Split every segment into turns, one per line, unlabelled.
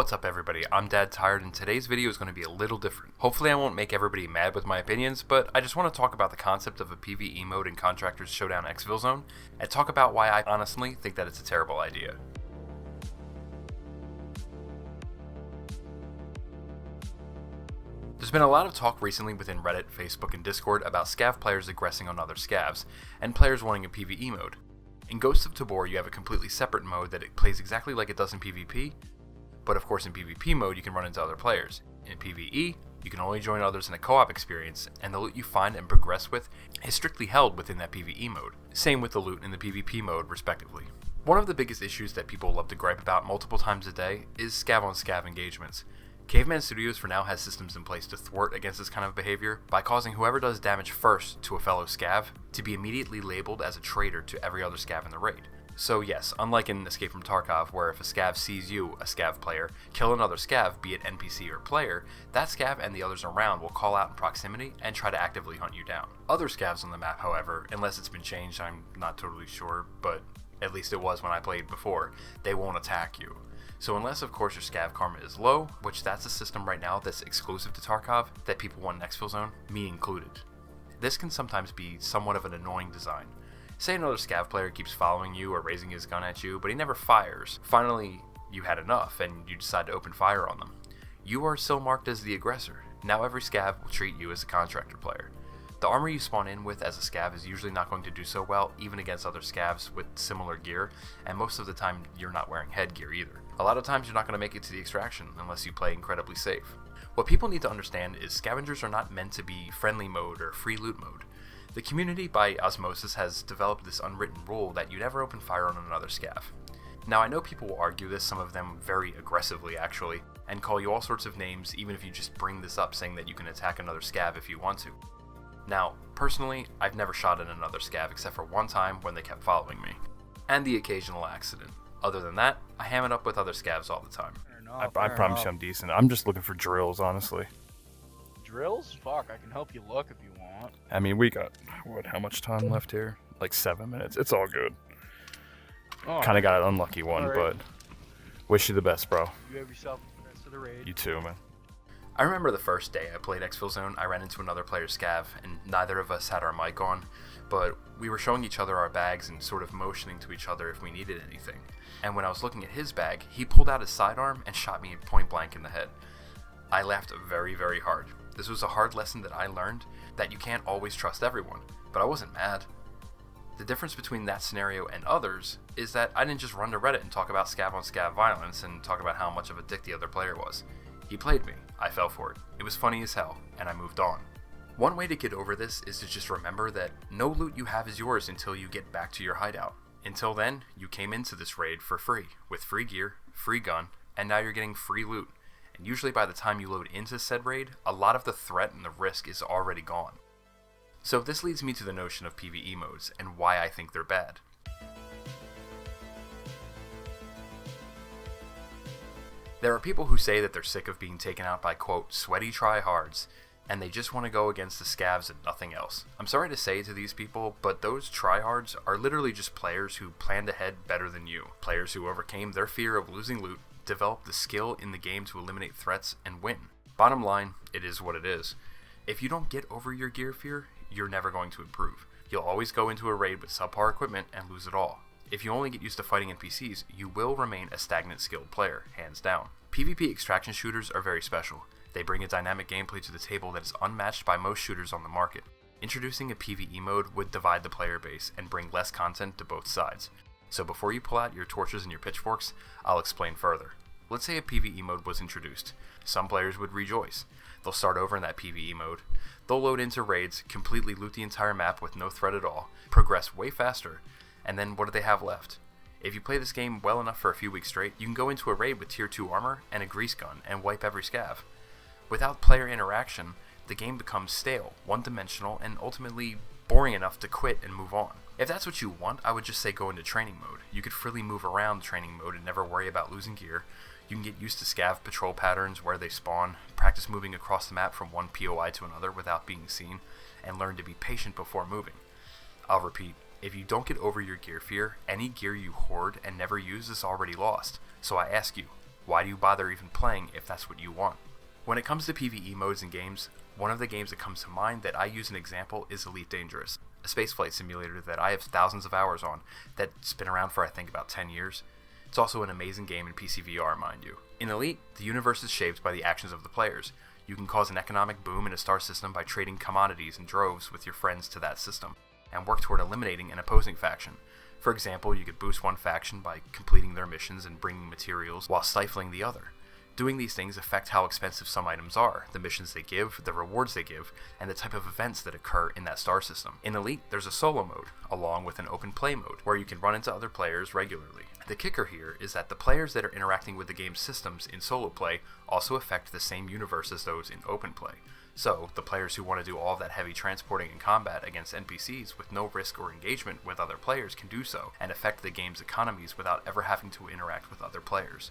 What's up everybody, I'm IamDadTired and today's video is going to be a little different. Hopefully I won't make everybody mad with my opinions, but I just want to talk about the concept of a PVE mode in Contractors Showdown Exfilzone, and talk about why I honestly think that it's a terrible idea. There's been a lot of talk recently within Reddit, Facebook, and Discord about Scav players aggressing on other Scavs, and players wanting a PvE mode. In Ghosts of Tabor you have a completely separate mode that it plays exactly like it does in PvP, but of course in PvP mode you can run into other players. In PvE, you can only join others in a co-op experience, and the loot you find and progress with is strictly held within that PvE mode. Same with the loot in the PvP mode, respectively. One of the biggest issues that people love to gripe about multiple times a day is Scav on Scav engagements. Caveman Studios for now has systems in place to thwart against this kind of behavior by causing whoever does damage first to a fellow Scav to be immediately labeled as a traitor to every other Scav in the raid. So yes, unlike in Escape from Tarkov, where if a Scav sees you, a Scav player, kill another Scav, be it NPC or player, that Scav and the others around will call out in proximity and try to actively hunt you down. Other Scavs on the map, however, unless it's been changed, I'm not totally sure, but at least it was when I played before, they won't attack you. So unless of course your Scav karma is low, which that's a system right now that's exclusive to Tarkov that people want in Exfilzone, me included. This can sometimes be somewhat of an annoying design. Say another Scav player keeps following you or raising his gun at you, but he never fires. Finally, you had enough and you decide to open fire on them. You are still marked as the aggressor. Now every Scav will treat you as a contractor player. The armor you spawn in with as a Scav is usually not going to do so well, even against other Scavs with similar gear, and most of the time you're not wearing headgear either. A lot of times you're not going to make it to the extraction unless you play incredibly safe. What people need to understand is scavengers are not meant to be friendly mode or free loot mode. The community, by osmosis, has developed this unwritten rule that you never open fire on another Scav. Now I know people will argue this, some of them very aggressively actually, and call you all sorts of names even if you just bring this up saying that you can attack another Scav if you want to. Now, personally, I've never shot at another Scav except for one time when they kept following me, and the occasional accident. Other than that, I ham it up with other Scavs all the time.
I promise you I'm decent. I'm just looking for drills, honestly.
Drills? Fuck, I can help you look if you want.
I mean, we got, how much time left here? Like 7 minutes. It's all good.
Oh,
Kind of got an unlucky one,
right.
but wish you the best, bro.
You have yourself the rest of the raid.
You too, man.
I remember the first day I played Exfilzone, I ran into another player's Scav, and neither of us had our mic on, but we were showing each other our bags and sort of motioning to each other if we needed anything. And when I was looking at his bag, he pulled out his sidearm and shot me point blank in the head. I laughed very, very hard. This was a hard lesson that I learned, that you can't always trust everyone, but I wasn't mad. The difference between that scenario and others is that I didn't just run to Reddit and talk about Scav on Scav violence and talk about how much of a dick the other player was. He played me, I fell for it. It was funny as hell, and I moved on. One way to get over this is to just remember that no loot you have is yours until you get back to your hideout. Until then, you came into this raid for free, with free gear, free gun, and now you're getting free loot. And usually by the time you load into said raid, a lot of the threat and the risk is already gone. So this leads me to the notion of PvE modes, and why I think they're bad. There are people who say that they're sick of being taken out by, quote, sweaty tryhards, and they just want to go against the Scavs and nothing else. I'm sorry to say to these people, but those tryhards are literally just players who planned ahead better than you. Players who overcame their fear of losing loot, developed the skill in the game to eliminate threats, and win. Bottom line, it is what it is. If you don't get over your gear fear, you're never going to improve. You'll always go into a raid with subpar equipment and lose it all. If you only get used to fighting NPCs, you will remain a stagnant skilled player, hands down. PvP extraction shooters are very special. They bring a dynamic gameplay to the table that is unmatched by most shooters on the market. Introducing a PvE mode would divide the player base and bring less content to both sides. So before you pull out your torches and your pitchforks, I'll explain further. Let's say a PvE mode was introduced. Some players would rejoice. They'll start over in that PvE mode. They'll load into raids, completely loot the entire map with no threat at all, progress way faster, and then what do they have left? If you play this game well enough for a few weeks straight, you can go into a raid with tier 2 armor and a grease gun and wipe every Scav. Without player interaction, the game becomes stale, one-dimensional, and ultimately boring enough to quit and move on. If that's what you want, I would just say go into training mode. You could freely move around training mode and never worry about losing gear. You can get used to Scav patrol patterns, where they spawn, practice moving across the map from one POI to another without being seen, and learn to be patient before moving. I'll repeat, if you don't get over your gear fear, any gear you hoard and never use is already lost. So I ask you, Why do you bother even playing if that's what you want? When it comes to PvE modes in games, one of the games that comes to mind that I use an example is Elite Dangerous, a spaceflight simulator that I have thousands of hours on that's been around for I think about 10 years. It's also an amazing game in PC VR, mind you. In Elite, the universe is shaped by the actions of the players. You can cause an economic boom in a star system by trading commodities in droves with your friends to that system, and work toward eliminating an opposing faction. For example, you could boost one faction by completing their missions and bringing materials while stifling the other. Doing these things affect how expensive some items are, the missions they give, the rewards they give, and the type of events that occur in that star system. In Elite, there's a solo mode, along with an open play mode, where you can run into other players regularly. The kicker here is that the players that are interacting with the game's systems in solo play also affect the same universe as those in open play. So, the players who want to do all of that heavy transporting and combat against NPCs with no risk or engagement with other players can do so, and affect the game's economies without ever having to interact with other players,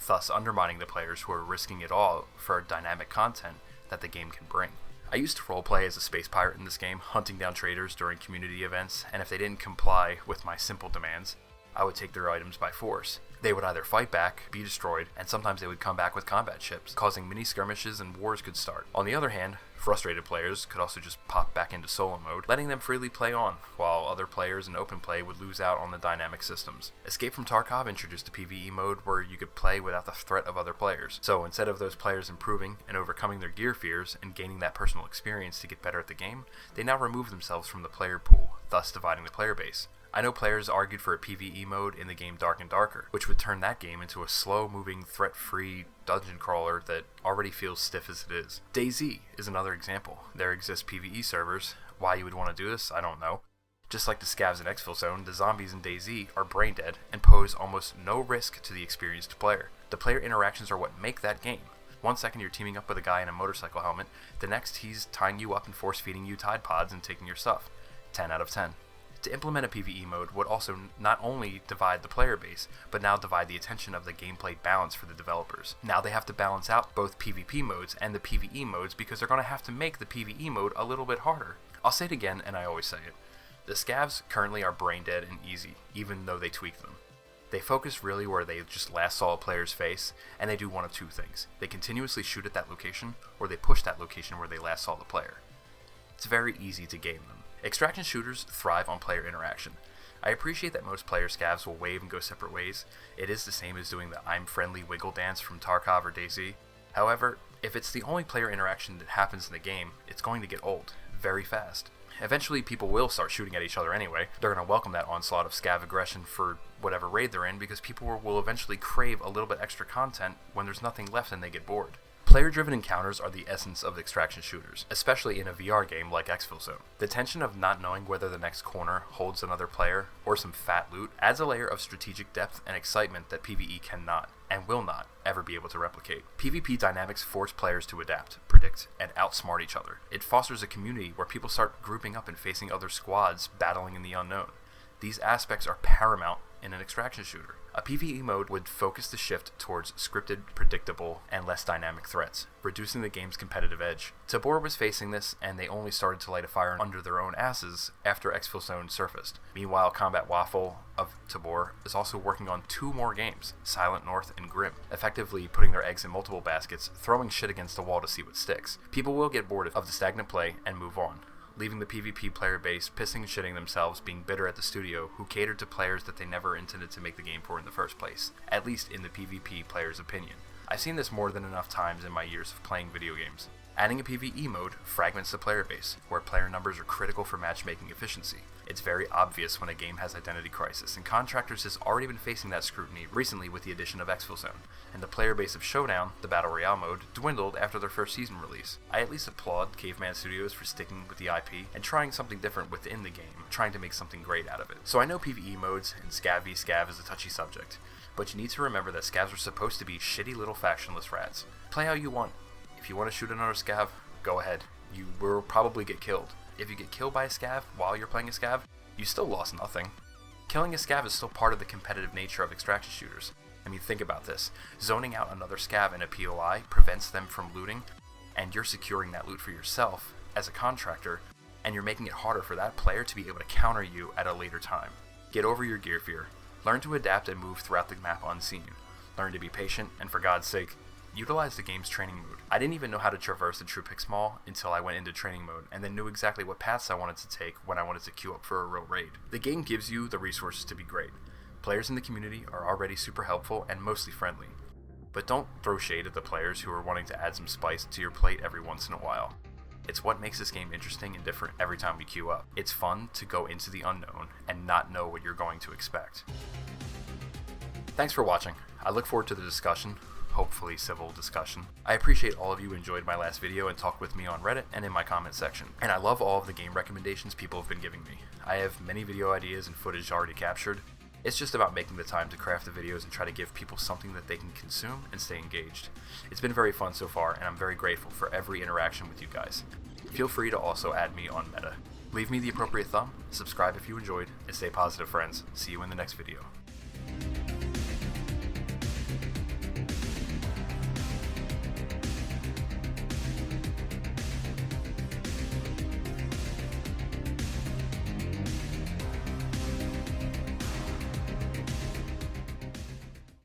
thus undermining the players who are risking it all for dynamic content that the game can bring. I used to roleplay as a space pirate in this game, hunting down traders during community events, and if they didn't comply with my simple demands, I would take their items by force. They would either fight back, be destroyed, and sometimes they would come back with combat ships, causing mini skirmishes and wars could start. On the other hand, frustrated players could also just pop back into solo mode, letting them freely play on, while other players in open play would lose out on the dynamic systems. Escape from Tarkov introduced a PvE mode where you could play without the threat of other players. So instead of those players improving and overcoming their gear fears and gaining that personal experience to get better at the game, they now remove themselves from the player pool, thus dividing the player base. I know players argued for a PvE mode in the game Dark and Darker, which would turn that game into a slow-moving, threat-free dungeon crawler that already feels stiff as it is. DayZ is another example. There exist PvE servers. Why you would want to do this, I don't know. Just like the Scavs in Exfilzone, the zombies in DayZ are brain dead and pose almost no risk to the experienced player. The player interactions are what make that game. 1 second you're teaming up with a guy in a motorcycle helmet, the next he's tying you up and force-feeding you Tide Pods and taking your stuff. 10 out of 10. To implement a PvE mode would also not only divide the player base, but now divide the attention of the gameplay balance for the developers. Now they have to balance out both PvP modes and the PvE modes because they're going to have to make the PvE mode a little bit harder. I'll say it again, and I always say it. The Scavs currently are brain dead and easy, even though they tweak them. They focus really where they just last saw a player's face, and they do one of two things. They continuously shoot at that location, or they push that location where they last saw the player. It's very easy to game them. Extraction shooters thrive on player interaction. I appreciate that most player scavs will wave and go separate ways. It is the same as doing the I'm friendly wiggle dance from Tarkov or DayZ. However, if it's the only player interaction that happens in the game, it's going to get old, very fast. Eventually people will start shooting at each other anyway. They're going to welcome that onslaught of scav aggression for whatever raid they're in because people will eventually crave a little bit extra content when there's nothing left and they get bored. Player-driven encounters are the essence of extraction shooters, especially in a VR game like Exfilzone. The tension of not knowing whether the next corner holds another player or some fat loot adds a layer of strategic depth and excitement that PvE cannot, and will not, ever be able to replicate. PvP dynamics force players to adapt, predict, and outsmart each other. It fosters a community where people start grouping up and facing other squads battling in the unknown. These aspects are paramount in an extraction shooter. A PvE mode would focus the shift towards scripted, predictable, and less dynamic threats, reducing the game's competitive edge. Tabor was facing this, and they only started to light a fire under their own asses after Exfilzone surfaced. Meanwhile, Combat Waffle of Tabor is also working on 2 more games, Silent North and Grim, effectively putting their eggs in multiple baskets, throwing shit against the wall to see what sticks. People will get bored of the stagnant play and move on, leaving the PvP player base pissing and shitting themselves, being bitter at the studio who catered to players that they never intended to make the game for in the first place, at least in the PvP player's opinion. I've seen this more than enough times in my years of playing video games. Adding a PvE mode fragments the player base, where player numbers are critical for matchmaking efficiency. It's very obvious when a game has identity crisis, and Contractors has already been facing that scrutiny recently with the addition of Exfilzone, and the player base of Showdown, the Battle Royale mode, dwindled after their first season release. I at least applaud Caveman Studios for sticking with the IP and trying something different within the game, trying to make something great out of it. So I know PvE modes and Scav v Scav is a touchy subject, but you need to remember that Scavs are supposed to be shitty little factionless rats. Play how you want. If you want to shoot another Scav, go ahead. You will probably get killed. If you get killed by a Scav while you're playing a Scav, you still lost nothing. Killing a Scav is still part of the competitive nature of extraction shooters. I mean, think about this. Zoning out another Scav in a POI prevents them from looting, and you're securing that loot for yourself as a contractor, and you're making it harder for that player to be able to counter you at a later time. Get over your gear fear. Learn to adapt and move throughout the map unseen. Learn to be patient, and for God's sake, utilize the game's training mode. I didn't even know how to traverse the True Pix Mall until I went into training mode, and then knew exactly what paths I wanted to take when I wanted to queue up for a real raid. The game gives you the resources to be great. Players in the community are already super helpful and mostly friendly. But don't throw shade at the players who are wanting to add some spice to your plate every once in a while. It's what makes this game interesting and different every time we queue up. It's fun to go into the unknown and not know what you're going to expect. Thanks for watching. I look forward to the discussion, hopefully civil discussion. I appreciate all of you who enjoyed my last video and talked with me on Reddit and in my comment section. And I love all of the game recommendations people have been giving me. I have many video ideas and footage already captured. It's just about making the time to craft the videos and try to give people something that they can consume and stay engaged. It's been very fun so far, and I'm very grateful for every interaction with you guys. Feel free to also add me on Meta. Leave me the appropriate thumb, subscribe if you enjoyed, and stay positive, friends. See you in the next video.